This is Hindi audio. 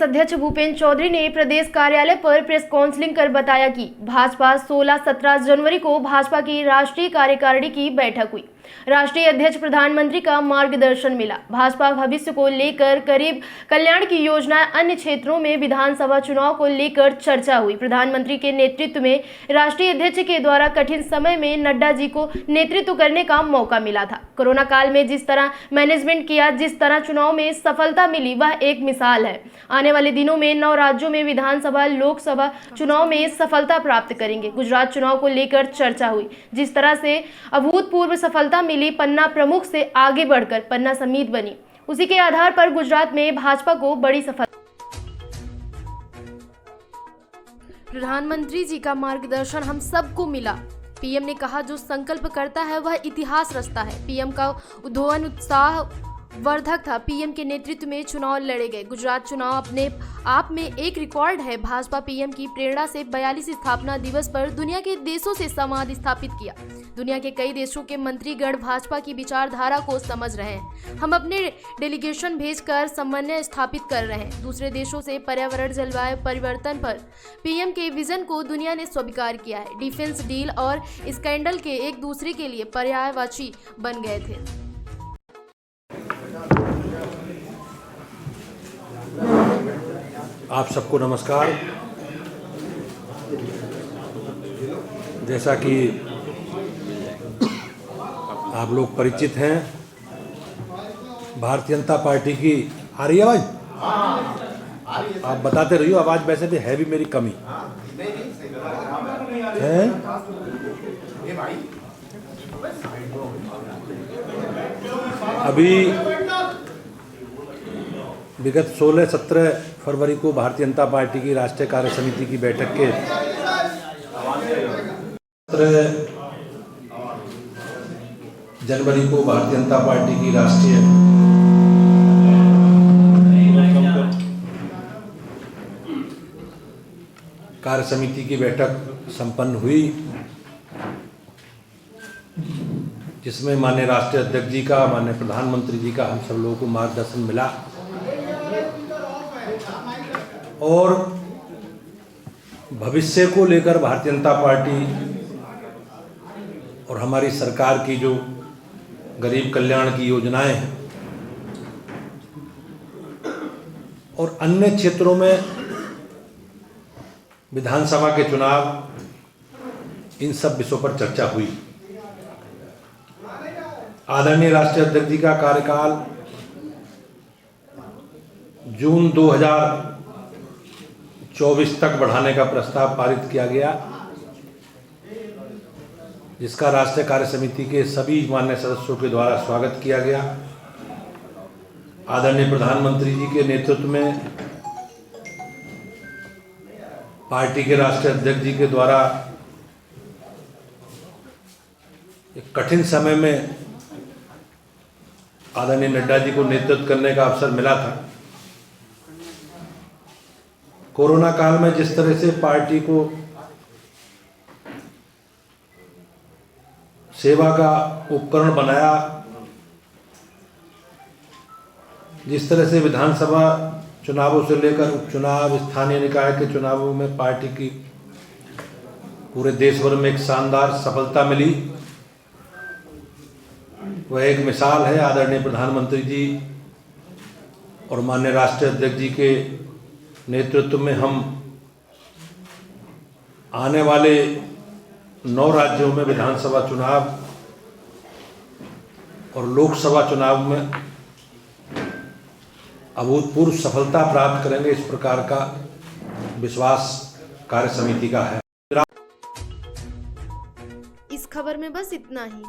अध्यक्ष भूपेंद्र चौधरी ने प्रदेश कार्यालय पर प्रेस काउंसलिंग कर बताया कि भाजपा 16-17 जनवरी को भाजपा की राष्ट्रीय कार्यकारिणी की बैठक हुई। राष्ट्रीय अध्यक्ष प्रधानमंत्री का मार्गदर्शन मिला। भाजपा भविष्य को लेकर गरीब कल्याण की योजनाएं, अन्य क्षेत्रों में विधानसभा चुनाव को लेकर चर्चा हुई। प्रधानमंत्री के नेतृत्व में राष्ट्रीय अध्यक्ष के द्वारा कठिन समय में नड्डा जी को नेतृत्व करने का मौका मिला था। कोरोना काल में जिस तरह मैनेजमेंट किया, जिस तरह चुनाव में सफलता मिली, वह एक मिसाल है। आने वाले दिनों में 9 राज्यों में विधानसभा लोकसभा चुनाव में सफलता प्राप्त करेंगे। गुजरात चुनाव को लेकर चर्चा हुई। जिस तरह से अभूतपूर्व सफलता मिली, पन्ना प्रमुख से आगे बढ़कर पन्ना समिति बनी, उसी के आधार पर गुजरात में भाजपा को बड़ी सफलता। प्रधानमंत्री जी का मार्गदर्शन हम सबको मिला। पीएम ने कहा, जो संकल्प करता है वह इतिहास रचता है। पीएम का उद्योन उत्साह वर्धक था। पीएम के नेतृत्व में चुनाव लड़े गए। गुजरात चुनाव अपने आप में एक रिकॉर्ड है। भाजपा पीएम की प्रेरणा से 42 स्थापना दिवस पर दुनिया के देशों से संवाद स्थापित किया। दुनिया के कई देशों के मंत्रीगण भाजपा की विचारधारा को समझ रहे हैं। हम अपने डेलीगेशन भेजकर समन्वय स्थापित कर रहे हैं। दूसरे देशों से पर्यावरण, जलवायु परिवर्तन पर पीएम के विजन को दुनिया ने स्वीकार किया है। डिफेंस डील और स्कैंडल के एक दूसरे के लिए पर्यायवाची बन गए थे। आप सबको नमस्कार। जैसा कि आप लोग परिचित हैं, भारतीय जनता पार्टी की आ रही आवाज़? आप बताते रहिए, आवाज़ वैसे भी है भी मेरी कमी है। अभी विगत 16-17 फरवरी को भारतीय जनता पार्टी की राष्ट्रीय कार्य समिति की बैठक के 17 जनवरी को भारतीय जनता पार्टी की राष्ट्रीय कार्य समिति की बैठक संपन्न हुई, जिसमें माननीय राष्ट्रीय अध्यक्ष जी का, माननीय प्रधानमंत्री जी का हम सब लोगों को मार्गदर्शन मिला और भविष्य को लेकर भारतीय जनता पार्टी और हमारी सरकार की जो गरीब कल्याण की योजनाएं हैं और अन्य क्षेत्रों में विधानसभा के चुनाव, इन सब विषयों पर चर्चा हुई। आदरणीय राष्ट्रीय अध्यक्ष जी का कार्यकाल जून 2024 तक बढ़ाने का प्रस्ताव पारित किया गया, जिसका राष्ट्रीय कार्य समिति के सभी माननीय सदस्यों के द्वारा स्वागत किया गया। आदरणीय प्रधानमंत्री जी के नेतृत्व में पार्टी के राष्ट्रीय अध्यक्ष जी के द्वारा एक कठिन समय में आदरणीय नड्डा जी को नेतृत्व करने का अवसर मिला था। कोरोना काल में जिस तरह से पार्टी को सेवा का उपकरण बनाया, जिस तरह से विधानसभा चुनावों से लेकर उपचुनाव, स्थानीय निकाय के चुनावों में पार्टी की पूरे देश भर में एक शानदार सफलता मिली, वह एक मिसाल है। आदरणीय प्रधानमंत्री जी और माननीय राष्ट्रीय अध्यक्ष जी के नेतृत्व में हम आने वाले 9 राज्यों में विधानसभा चुनाव और लोकसभा चुनाव में अभूतपूर्व सफलता प्राप्त करेंगे, इस प्रकार का विश्वास कार्य समिति का है। इस खबर में बस इतना ही।